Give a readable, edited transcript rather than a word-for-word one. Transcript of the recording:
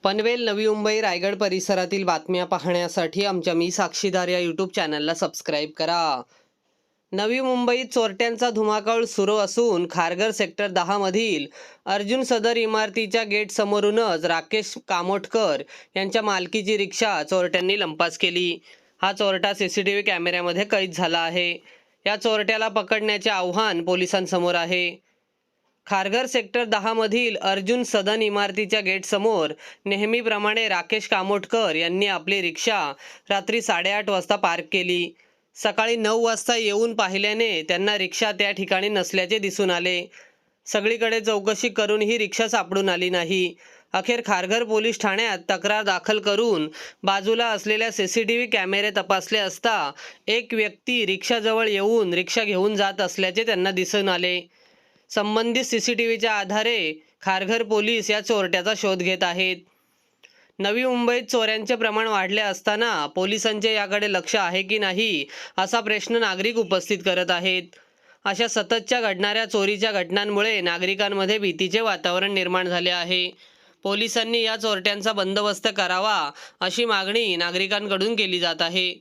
पनवेल, नवी मुंबई, रायगड परिसरातील बातम्या पाहण्यासाठी आमच्या मी साक्षीदार या यूट्यूब चॅनलला सबस्क्राईब करा. नवी मुंबईत चोरट्यांचा धुमाकूळ सुरू असून खारघर सेक्टर 10 मधील अर्जुन सदर इमारतीच्या गेट समोरूनच राकेश कामोटकर यांच्या मालकीची रिक्षा चोरट्यांनी लंपास केली. हा चोरटा सीसीटीव्ही कॅमेऱ्यामध्ये कैद झाला आहे. या चोरट्याला पकडण्याचे आव्हान पोलिसांसमोर आहे. खारघर सेक्टर 10 मधील अर्जुन सदन इमारतीच्या गेटसमोर नेहमीप्रमाणे राकेश कामोटकर यांनी आपली रिक्षा रात्री 8:30 वाजता पार्क केली. सकाळी 9 वाजता येऊन पाहिल्याने त्यांना रिक्षा त्या ठिकाणी नसल्याचे दिसून आले. सगळीकडे चौकशी करून ही रिक्षा सापडून आली नाही. अखेर खारघर पोलीस ठाण्यात तक्रार दाखल करून बाजूला असलेल्या सीसीटीव्ही कॅमेरे तपासले असता एक व्यक्ती रिक्षाजवळ येऊन रिक्षा घेऊन जात असल्याचे त्यांना दिसून आले. संबंधित सीसीटीव्हीच्या आधारे खारघर पोलीस या चोरट्याचा शोध घेत आहेत. नवी मुंबईत चोऱ्यांचे प्रमाण वाढले असताना पोलिसांचे याकडे लक्ष आहे की नाही असा प्रश्न नागरिक उपस्थित करत आहेत. अशा सततच्या घडणाऱ्या चोरीच्या घटनांमुळे नागरिकांमध्ये भीतीचे वातावरण निर्माण झाले आहे. पोलिसांनी या चोरट्यांचा बंदोबस्त करावा अशी मागणी नागरिकांकडून केली जात आहे.